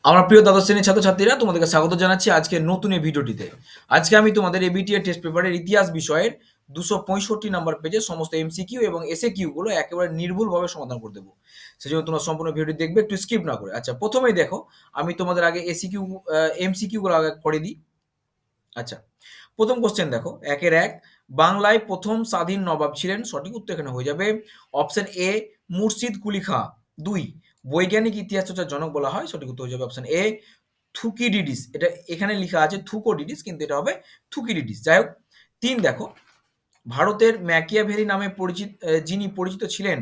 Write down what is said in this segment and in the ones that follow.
আমার প্রিয় দ্বাদশ শ্রেণীর ছাত্রছাত্রীরা, তোমাদেরকে স্বাগত জানাচ্ছি আজকের নতুন এই ভিডিওটিতে। আজকে আমি তোমাদের এবিটিএ টেস্ট পেপারের ইতিহাস বিষয়ের 265 নম্বর পেজে সমস্ত এমসিকিউ এবং এসএকিউ গুলো একেবারে নির্ভুলভাবে সমাধান করে দেবো। সেজন্য তোমরা সম্পূর্ণ ভিডিওটি দেখবে, একটু স্কিপ না করে। আচ্ছা, প্রথমেই দেখো, আমি তোমাদের আগে এমসিকিউ গুলো আগে করে দিই। আচ্ছা, প্রথম কোশ্চেন দেখো, 1-1 বাংলায় প্রথম স্বাধীন নবাব ছিলেন। সঠিক উত্তর এখানে হয়ে যাবে অপশন এ মুর্শিদ কুলি খাঁ। 2 বৈজ্ঞানিক ইতিহাস চর্চার জনক বলা হয়। সঠিক উত্তর হয়ে যাবে অপশন এ থুকিডিডিস। এটা এখানে লেখা আছে থুকোডিডিস, কিন্তু এটা হবে থুকিডিডিস। যাই হোক, 3 দেখো, ভারতের ম্যাকিয়াভেলি নামে যিনি পরিচিত ছিলেন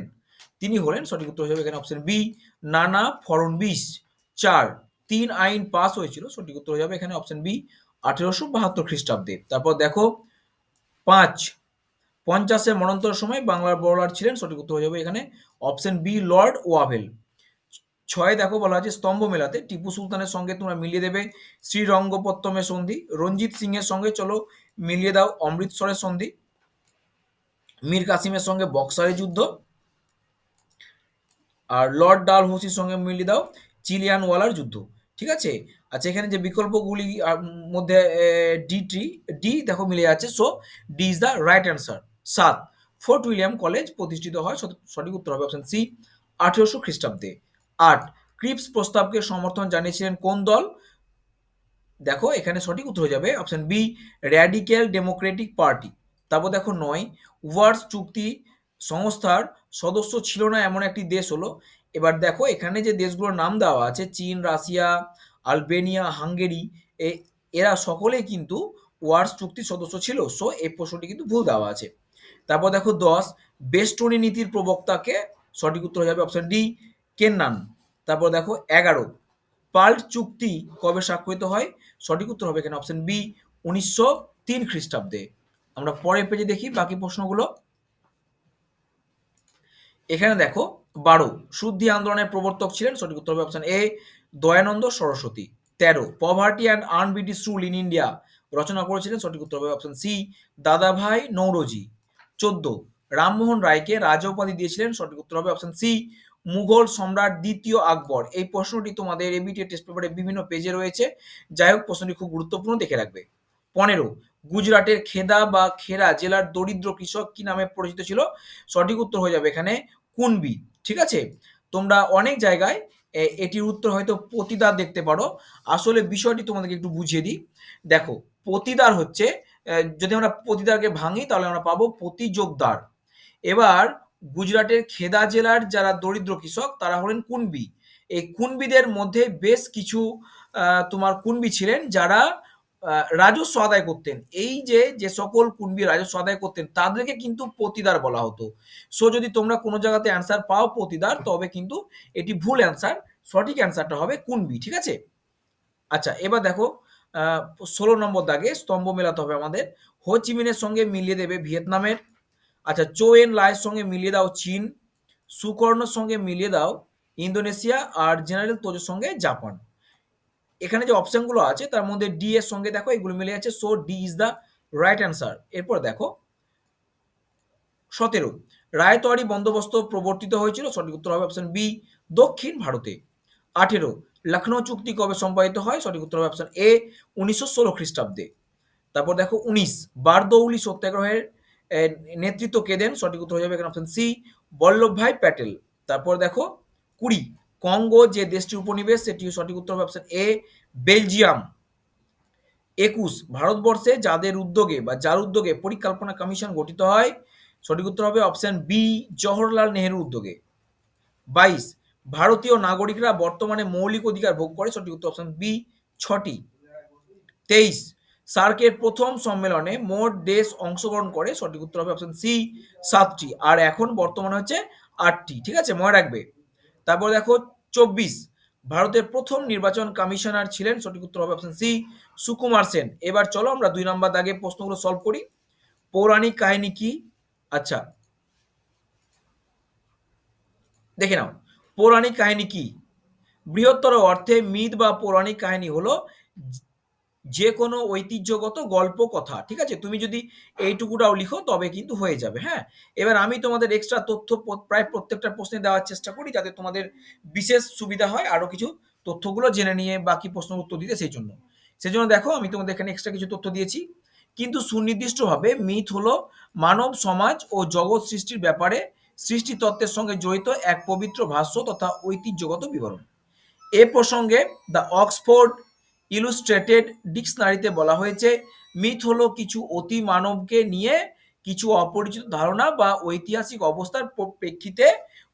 তিনি হলেন। সঠিক উত্তর হয়ে যাবে এখানে অপশন বি নানা ফড়নবিস। 4 3 আইন পাস হয়েছিল। সঠিক উত্তর হয়ে যাবে এখানে অপশন বি 1872 খ্রিস্টাব্দে। তারপর দেখো 5 50-এর মন্বন্তর সময় বাংলার বড়লাট ছিলেন। সঠিক উত্তর হয়ে যাবে এখানে অপশন বি লর্ড ওয়াভেল। 6 দেখো, বলা আছে স্তম্ভ মেলাতে টিপু সুলতানের সঙ্গে তোমরা মিলিয়ে দেবে শ্রীরঙ্গপত্তমের সন্ধি। রঞ্জিত সিং এর সঙ্গে চলো মিলিয়ে দাও অমৃতসরের সন্ধি। মীর কাসিমের সঙ্গে বক্সারের যুদ্ধ। আর লর্ড ডালহৌসির সঙ্গে মিলিয়ে দাও চিলিয়ানওয়ালার যুদ্ধ। ঠিক আছে। আচ্ছা, এখানে যে বিকল্পগুলি মধ্যে ডি দেখো মিলে যাচ্ছে, so D is the right answer. 7 fort William college প্রতিষ্ঠিত হয়। সঠিক উত্তর হবে অপশন সি 1800 খ্রিস্টাব্দে। 8 ক্রিপস প্রস্তাবকে সমর্থন জানিয়েছিলেন কোন দল? দেখো এখানে সঠিক উত্তর হয়ে যাবে option B radical democratic party. তারপর দেখো 9 ওয়ার্স চুক্তি সংস্থার সদস্য ছিল না এমন একটি দেশ হলো। এবার দেখো এখানে যে দেশগুলোর নাম দেওয়া আছে চীন, রাশিয়া, আলবেনিয়া, হাঙ্গেরি, এরা সকলেই কিন্তু ওয়ার্স চুক্তির সদস্য ছিল। সো এই প্রশ্নটি কিন্তু ভুল দেওয়া আছে। তারপর দেখো 10 বেস্টনি নীতির প্রবক্তাকে? সঠিক উত্তর হয়ে যাবে অপশন ডি কেন্নান। তারপর দেখো 11 পাল্ট চুক্তি কবে স্বাক্ষরিত হয়? সঠিক উত্তর হবে এখানে অপশন বি 1903 খ্রিস্টাব্দে। আমরা পরের পেজে দেখি বাকি প্রশ্নগুলো। এখানে দেখো 12 শুদ্ধি আন্দোলনের প্রবর্তক ছিলেন। সঠিক উত্তর হবে option A Dayananda Saraswati. 13 poverty and un British rule in India রচনা করেছিলেন। সঠিক উত্তর হবে অপশন সি দাদাভাই নৌরোজি। 14 রামমোহন রায়কে রাজা উপাধি দিয়েছিলেন। সঠিক উত্তর হবে অপশন সি মুঘল সম্রাট দ্বিতীয় আকবর। এই প্রশ্নটি তোমাদের এবিটিএ টেস্ট পেপারে বিভিন্ন পেজে রয়েছে। যাই হোক, প্রশ্নটি খুব গুরুত্বপূর্ণ, দেখে রাখবে। 15 গুজরাটের খেদা বা খেরা জেলার দরিদ্র কৃষক কি নামে পরিচিত ছিল? সঠিক উত্তর হয়ে যাবে এখানে কুনবি। ঠিক আছে। তোমরা অনেক জায়গায় এটির উত্তর হয়তো পতিদার দেখতে পারো। আসলে বিষয়টি তোমাদেরকে একটু বুঝিয়ে দিই। দেখো, পতিদার হচ্ছে, যদি আমরা পতিদারকে ভাঙি তাহলে আমরা পাবো প্রতিযোগদার। এবার গুজরাটের খেদা জেলার যারা দরিদ্র কৃষক তারা হলেন কুনবি। এই কুনবিদের মধ্যে বেশ কিছু তোমার কুনবি ছিলেন যারা রাজস্ব আদায় করতেন। এই যে সকল কুনবি রাজস্ব আদায় করতেন তাদেরকে কিন্তু পতিদার বলা হতো। সো যদি তোমরা কোনো জায়গাতে অ্যান্সার পাও পতিদার, তবে কিন্তু এটি ভুল অ্যান্সার। সঠিক অ্যান্সারটা হবে কুনবি। ঠিক আছে। আচ্ছা, এবার দেখো 16 নম্বর দাগে স্তম্ভ মেলাতে হবে আমাদের। হো চি মিনের সঙ্গে মিলিয়ে দেবে ভিয়েতনামের। আচ্ছা, চৌ এন লাইয়ের সঙ্গে মিলিয়ে দাও চীন। সুকর্ণর সঙ্গে মিলিয়ে দাও ইন্দোনেশিয়া। আর জেনারেল তোজোর সঙ্গে জাপান। এখানে যে অপশনগুলো আছে তার মধ্যে ডি এর সঙ্গে দেখো এগুলো মিলে যাচ্ছে, so D is the right answer. এরপর দেখো 17 রায়তওয়ারি বন্দোবস্ত প্রবর্তিত হয়েছিল। সঠিক উত্তর হবে অপশন বি দক্ষিণ ভারতে। 18 লখনৌ চুক্তি কবে সম্পাদিত হয়? সঠিক উত্তর হবে অপশন এ 1916 খ্রিস্টাব্দে। তারপর দেখো 19 বারদৌলি সত্যাগ্রহের নেতৃত্ব কে দেন? সঠিক উত্তর হয়ে যাবে এখানে অপশন সি বল্লভভাই প্যাটেল। তারপর দেখো 20 কঙ্গো যে দেশটির উপনিবেশ সেটি সঠিক উত্তর হবে অপশন এ বেলজিয়াম। 21 ভারতবর্ষে যাদের উদ্যোগে বা যার উদ্যোগে পরিকল্পনা কমিশন গঠিত হয়? সঠিক উত্তর হবে অপশন বি জওহরলাল নেহেরুর উদ্যোগে। 22 ভারতীয় নাগরিকরা বর্তমানে মৌলিক অধিকার ভোগ করে? সঠিক উত্তর অপশন বি 6টি। 23 সার্কের প্রথম সম্মেলনে মোট দেশ অংশগ্রহণ করে? সঠিক উত্তর হবে অপশন সি 7টি। আর এখন বর্তমানে হচ্ছে 8টি। ঠিক আছে, মনে রাখবে। তারপর দেখো 24 ভারতের প্রথম নির্বাচন কমিশনার ছিলেন? সঠিক উত্তর হবে অপশন সি সুকুমার সেন। এবার চলো আমরা 2 নম্বর দাগে প্রশ্নগুলো সলভ করি। পৌরাণিক কাহিনী কি? আচ্ছা, দেখে নাও, পৌরাণিক কাহিনী কি? বৃহত্তর অর্থে মিথ বা পৌরাণিক কাহিনী হলো যে কোনো ঐতিহ্যগত গল্প কথা, ঠিক আছে? তুমি যদি এইটুকুটাও লিখো তবে কিন্তু হয়ে যাবে, হ্যাঁ? এবার আমি তোমাদের এক্সট্রা তথ্য প্রায় প্রত্যেকটা প্রশ্নে দেওয়ার চেষ্টা করি যাতে তোমাদের বিশেষ সুবিধা হয় আরো কিছু তথ্যগুলো জেনে নিয়ে বাকি প্রশ্নের উত্তর দিতে সেইজন্য। সেজন্য দেখো আমি তোমাদের এখানে এক্সট্রা কিছু তথ্য দিয়েছি। কিন্তু সুনির্দিষ্টভাবে মিথ হলো মানব সমাজ ও জগৎ সৃষ্টির ব্যাপারে সৃষ্টি তত্ত্বের সঙ্গে জড়িত এক পবিত্র ভাষ্য তথা ঐতিহ্যগত বিবরণ। এ প্রসঙ্গে দ্য অক্সফোর্ড ইলুস্ট্রেটেড ডিকশনারিতে বলা হয়েছে, মিথ হলো কিছু অতি মানবকে নিয়ে কিছু অপরিচিত ধারণা বা ঐতিহাসিক অবস্থার প্রেক্ষিতে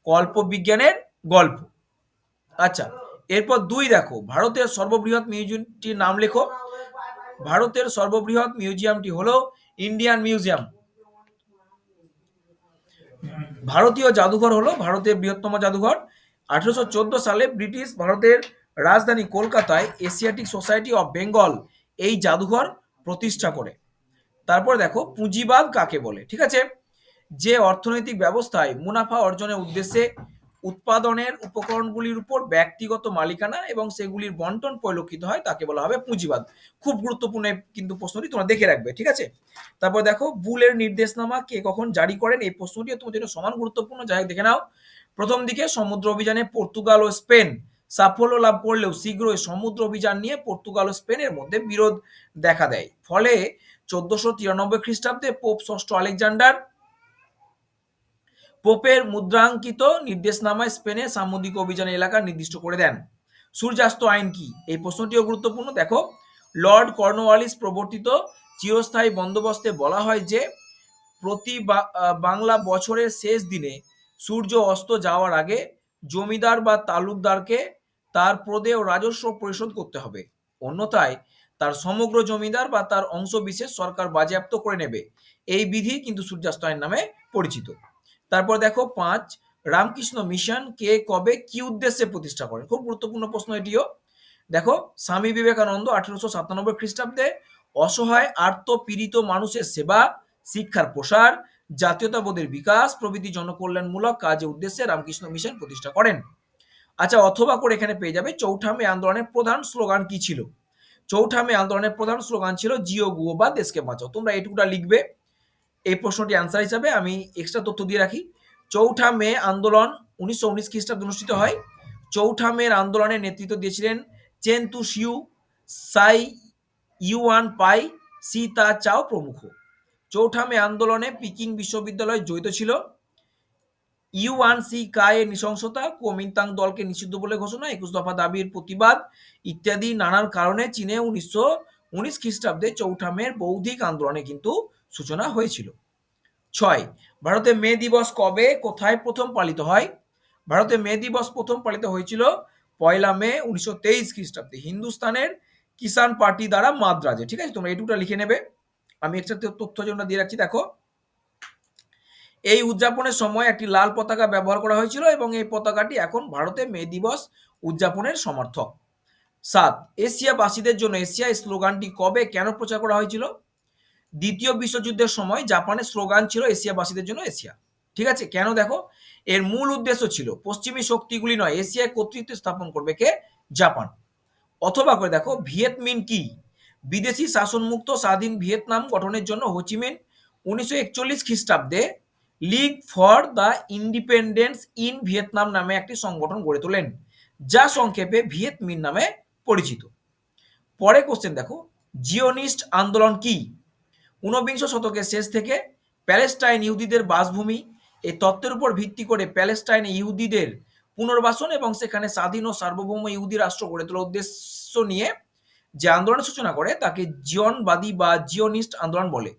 কল্পবিজ্ঞানের গল্প। আচ্ছা, এরপর ২ দেখো, ভারতের সর্ববৃহৎ মিউজিয়ামটির নাম লেখো। ভারতের সর্ববৃহৎ মিউজিয়ামটি হলো ইন্ডিয়ান মিউজিয়াম। ভারতীয় জাদুঘর হলো ভারতের বৃহত্তম জাদুঘর। 1814 সালে ব্রিটিশ ভারতের রাজধানী কলকাতায় এশিয়াটিক সোসাইটি অফ বেঙ্গল এই জাদুঘর প্রতিষ্ঠা করে। তারপর দেখো পুঁজিবাদ কাকে বলে, ঠিক আছে? যে অর্থনৈতিক ব্যবস্থায় মুনাফা অর্জনের উদ্দেশ্যে উৎপাদনের উপকরণগুলির উপর ব্যক্তিগত মালিকানা এবং সেগুলির বন্টন পরিলক্ষিত হয় তাকে বলা হবে পুঁজিবাদ। খুব গুরুত্বপূর্ণ কিন্তু প্রশ্নটি তোমরা দেখে রাখবে, ঠিক আছে? তারপর দেখো বুলের নির্দেশনামা কে কখন জারি করেন, এই প্রশ্নটিও তোমাদের জন্য সমান গুরুত্বপূর্ণ, যাই হোক দেখে নাও। প্রথম দিকে সমুদ্র অভিযানে পর্তুগাল ও স্পেন সাফল্য লাভ করলেও শীঘ্রই সমুদ্র অভিযান নিয়ে পর্তুগাল ও স্পেনের মধ্যে বিরোধ দেখা দেয়। ফলে 1493 খ্রিস্টাব্দে পোপ ষষ্ঠ আলেকজান্ডার পোপের মুদ্রাঙ্কিত নির্দেশনামায় স্পেনে সামুদ্রিক অভিযানের এলাকা নির্দিষ্ট করে দেন। সূর্যাস্ত আইন কি, এই প্রশ্নটিও গুরুত্বপূর্ণ। দেখো লর্ড কর্নওয়ালিস প্রবর্তিত চিরস্থায়ী বন্দোবস্তে বলা হয় যে প্রতি বাংলা বছরের শেষ দিনে সূর্য অস্ত যাওয়ার আগে জমিদার বা তালুকদারকে তার প্রদেয় রাজস্ব পরিশোধ করতে হবে, অন্যথায় তার সমগ্র জমিদার বা তার অংশ বিশেষ সরকার বাজেয়াপ্ত করে নেবে। এই বিধি কিন্তু সূর্যাস্ত আইন নামে পরিচিত। তারপর দেখো ৫ রামকৃষ্ণ মিশন কে কবে কি উদ্দেশ্যে প্রতিষ্ঠা করেন, খুব গুরুত্বপূর্ণ প্রশ্ন এটিও। দেখো স্বামী বিবেকানন্দ 1897 খ্রিস্টাব্দে অসহায় আর্ত পীড়িত মানুষের সেবা, শিক্ষার প্রসার, জাতীয়তাবোধের বিকাশ প্রভৃতি জনকল্যাণমূলক কাজের উদ্দেশ্যে রামকৃষ্ণ মিশন প্রতিষ্ঠা করেন। আচ্ছা, অথবা করে এখানে পেয়ে যাবে চৌঠা মে আন্দোলনের প্রধান স্লোগান কি ছিল। চৌঠা মে আন্দোলনের প্রধান স্লোগান ছিল জিও গুয়ো বা দেশকে বাঁচাও। তোমরা এইটুকুটা লিখবে। এই প্রশ্নটি অ্যান্সার হিসাবে আমি এক্সট্রা তথ্য দিয়ে রাখি। চৌঠা মে আন্দোলন 1919 খ্রিস্টাব্দে অনুষ্ঠিত হয়। চৌঠা মের আন্দোলনের নেতৃত্ব দিয়েছিলেন চেন তু শিউ, সাই ইউয়ান পাই, সি তা চাও প্রমুখ। চৌঠা মে আন্দোলনে পিকিং বিশ্ববিদ্যালয় জড়িত ছিল। ইউয়ান সি কায়ের নৃশংসতা, কুওমিন্টাং দলকে নিষিদ্ধ বলে ঘোষণা, 21 দফা দাবির প্রতিবাদ ইত্যাদি নানান কারণে চীনে 1919 খ্রিস্টাব্দে চৌঠা মের বৌদ্ধিক আন্দোলনে কিন্তু সূচনা হয়েছিল। ৬ ভারতে মে দিবস কবে কোথায় প্রথম পালিত হয়। ভারতে মে দিবস প্রথম পালিত হয়েছিল 1 মে 1923 খ্রিস্টাব্দে হিন্দুস্তানের কিষাণ পার্টি দ্বারা মাদ্রাজে, ঠিক আছে? তোমরা এইটুকুটা লিখে নেবে। আমি এক্সট্রা তথ্য জন্য দিয়ে রাখছি। দেখো এই উদযাপনের সময় একটি লাল পতাকা ব্যবহার করা হয়েছিল এবং এই পতাকাটি এখন ভারতে মে দিবস উদযাপনের সমর্থক। ৭ এশিয়াবাসীদের জন্য এশিয়া এই স্লোগানটি কবে কেন প্রচার করা হয়েছিল। দ্বিতীয় বিশ্বযুদ্ধের সময় জাপানের স্লোগান ছিল এশিয়াবাসীদের জন্য এশিয়া, ঠিক আছে? কেন, দেখো এর মূল উদ্দেশ্য ছিল পশ্চিমী শক্তিগুলি নয়, এশিয়ায় কর্তৃত্ব স্থাপন করবে কে, জাপান। অথবা করে দেখো ভিয়েত মিন কি, বিদেশি শাসনমুক্ত স্বাধীন ভিয়েতনাম গঠনের জন্য হোচিমিন 1941 খ্রিস্টাব্দে league for the independence in Vietnam নামে একটি সংগঠন গড়ে তোলেন, যা সংক্ষেপে ভিয়েত মিন নামে পরিচিত। পরে কোশ্চেন দেখো জিওনিস্ট আন্দোলন কি। 19বিংশ শতকের শেষ থেকে প্যালেস্টাইন ইহুদিদের বাসভূমি এই তত্ত্বের উপর ভিত্তি করে প্যালেস্টাইনে ইহুদিদের পুনর্বাসন এবং সেখানে স্বাধীন ও সার্বভৌম ইহুদি রাষ্ট্র গড়ে তোলার উদ্দেশ্য নিয়ে যে আন্দোলনের সূচনা করে তাকে জিয়নবাদী বা জিওনিস্ট আন্দোলন বলে।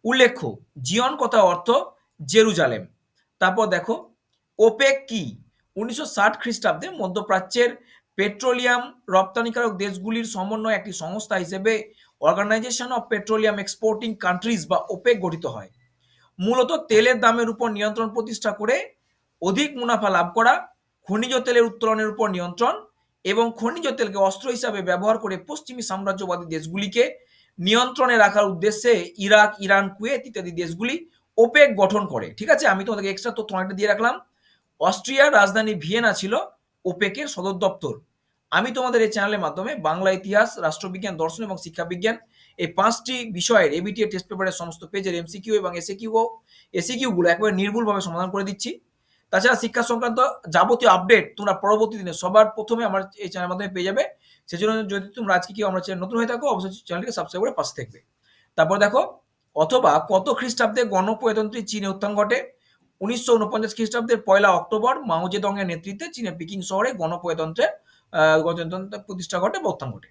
উল্লেখ্য জিয়ন কথা অর্থ জেরুজালেম। তারপর দেখো ওপেক কি, 1960 খ্রিস্টাব্দে মধ্যপ্রাচ্যের পেট্রোলিয়াম রপ্তানিকারক দেশগুলির সমন্বয়ে একটি সংস্থা হিসেবে organisation of petroleum exporting countries বা ওপেক গঠিত হয়। মূলত তেলের দামের উপর নিয়ন্ত্রণ প্রতিষ্ঠা করে অধিক মুনাফা লাভ করা, খনিজ তেলের উত্তোলনের উপর নিয়ন্ত্রণ এবং খনিজ তেলকে অস্ত্র হিসাবে ব্যবহার করে পশ্চিমী সাম্রাজ্যবাদী দেশগুলিকে নিয়ন্ত্রণে রাখার উদ্দেশ্যে ইরাক, ইরান, কুয়েত ইত্যাদি দেশগুলি ওপেক গঠন করে, ঠিক আছে? আমি তোমাদেরকে এক্সট্রা তথ্য অনেকটা দিয়ে রাখলাম। অস্ট্রিয়ার রাজধানী ভিয়েনা ছিল ওপেকের সদর দপ্তর। আমি তোমাদের এই চ্যানেলের মাধ্যমে বাংলা ইতিহাস, রাষ্ট্রবিজ্ঞান, দর্শন এবং শিক্ষাবিজ্ঞান এই ৫টি বিষয়ের এবিটিএ টেস্ট পেপারের সমস্ত পেজের এমসিকিউ এবং এসিকিউ গুলো একেবারে নির্ভুলভাবে সমাধান করে দিচ্ছি। তাছাড়া শিক্ষা সংক্রান্ত যাবতীয় আপডেট তোমরা পরবর্তী দিনে সবার প্রথমে আমার এই চ্যানেলের মাধ্যমে পেয়ে যাবে। সেজন্য যদি তোমরা আজকে কেউ আমার চ্যানেল নতুন হয়ে থাকো, অবশ্যই চ্যানেলটিকে সাবস্ক্রাইব করে পাশে থাকবে। তারপর দেখো, অথবা কত খ্রিস্টাব্দে গণপ্রজাতন্ত্রী চীনে উত্থান ঘটে? ১৯৪৯ খ্রিস্টাব্দের ১লা অক্টোবর মাও জেদং এর নেতৃত্বে চীনের পিকিং শহরে গণতন্ত্রের প্রতিষ্ঠা ঘটে বা উত্থান ঘটে।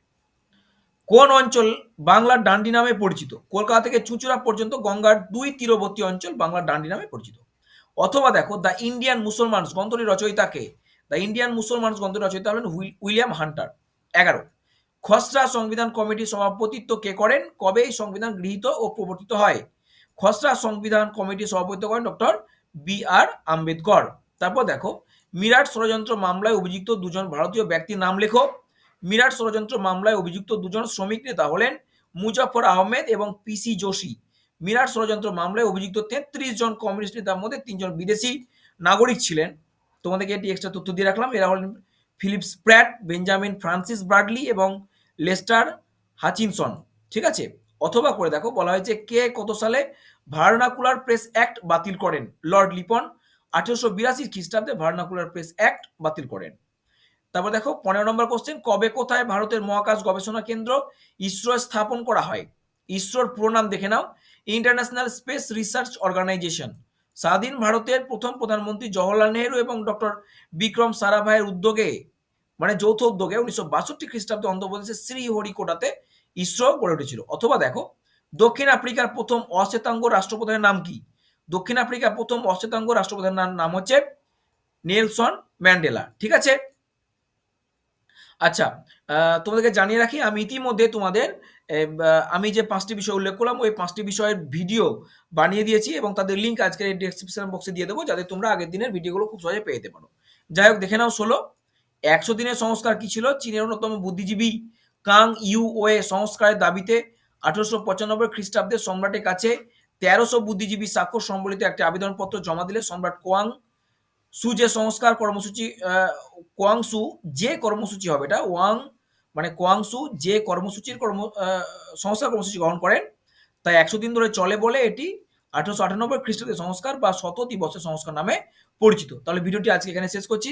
কোন অঞ্চল বাংলার ডান্ডি নামে পরিচিত? কলকাতা থেকে চুঁচুড়া পর্যন্ত গঙ্গার ২ তীরবর্তী অঞ্চল বাংলার ডান্ডি নামে পরিচিত। অথবা দেখো, দ্য ইন্ডিয়ান মুসলমানস গ্রন্থটির রচয়িতাকে? দ্য ইন্ডিয়ান মুসলমানস গ্রন্থটির রচয়িতা হলেন উইলিয়াম হান্টার। ১১, খসড়া সংবিধান কমিটির সভাপতিত্ব কে করেন? কবে এই সংবিধান গৃহীত ও প্রবর্তিত হয়? খসড়া সংবিধান কমিটির সভাপতিত্ব করেন ডক্টর বি.আর. আম্বেদকর। তারপর দেখো, মিরাট ষড়যন্ত্র মামলায় অভিযুক্ত দুজন ভারতীয় ব্যক্তির নাম লেখো। মিরাট ষড়যন্ত্র মামলায় অভিযুক্ত দুজন শ্রমিক নেতা হলেন মুজাফর আহমেদ এবং পিসি যোশী। মিরাট ষড়যন্ত্র মামলায় অভিযুক্ত ৩৩ জন কমিউনিস্ট নেতার মধ্যে ৩ জন বিদেশি নাগরিক ছিলেন। তোমাদেরকে এটি এক্সট্রা তথ্য দিয়ে রাখলাম। এরা হলেন Philip Spratt, Benjamin Francis Bradley এবং লেস্টার হাচিনসন। ঠিক আছে? অথবা করে দেখো, বলা হয়েছে কে কত সালে ভার্নাকুলার প্রেস অ্যাক্ট বাতিল করেন? লর্ড লিপন ১৮৮২ খ্রিস্টাব্দে ভার্নাকুলার প্রেস অ্যাক্ট বাতিল করেন। তারপর দেখো ১৫ নম্বর কোশ্চেন, কবে কোথায় ভারতের মহাকাশ গবেষণা কেন্দ্র ইসরো স্থাপন করা হয়? ইসরোর পুরো নাম দেখে নাও, ইন্টারন্যাশনাল স্পেস রিসার্চ অর্গানাইজেশন। স্বাধীন ভারতের প্রথম প্রধানমন্ত্রী জওহরলাল নেহরু এবং ডক্টর বিক্রম সারাভাইয়ের উদ্যোগে, মানে যৌথ উদ্যোগে ১৯৬২ খ্রিস্টাব্দে অন্ধ্রপ্রদেশের শ্রীহরিকোটাতে ইসরো গড়ে উঠেছিল। অথবা দেখো, দক্ষিণ আফ্রিকার প্রথম অশ্বেতাঙ্গ রাষ্ট্রপ্রধানের নাম কি? দক্ষিণ আফ্রিকার প্রথম অশ্বেতাঙ্গ রাষ্ট্রপ্রধানের নাম হচ্ছে নেলসন ম্যান্ডেলা। ঠিক আছে? আচ্ছা, তোমাদেরকে জানিয়ে রাখি, আমি ইতিমধ্যে তোমাদের আমি যে ৫টি বিষয় উল্লেখ করলাম ওই ৫টি বিষয়ের ভিডিও বানিয়ে দিয়েছি এবং তাদের লিঙ্ক আজকের এই ডেসক্রিপশন বক্সে দিয়ে দেবো, যাতে তোমরা আগের দিনের ভিডিওগুলো খুব সহজে পেয়ে যেতে পারো। যাই হোক, দেখে নাও ১৬, ১০০ দিনের সংস্কার কি ছিল? চীনের অন্যতম বুদ্ধিজীবী কাং ইউ ওয়ে সংস্কারের দাবিতে ১৮৯৫ খ্রিস্টাব্দে সম্রাটের কাছে ১৩০০ বুদ্ধিজীবী স্বাক্ষর সম্বলিত একটি আবেদনপত্র জমা দিলে সম্রাট সু যে সংস্কার কর্মসূচি কোয়াংসু যে কর্মসূচি হবে, এটা কোয়াংসু যে সংস্কার কর্মসূচি গ্রহণ করেন, তাই ১০০ দিন ধরে চলে বলে এটি ১৮৯৮ খ্রিস্টাব্দে সংস্কার বা ১০০ দিবসের সংস্কার নামে পরিচিত। তাহলে ভিডিওটি আজকে এখানে শেষ করছি।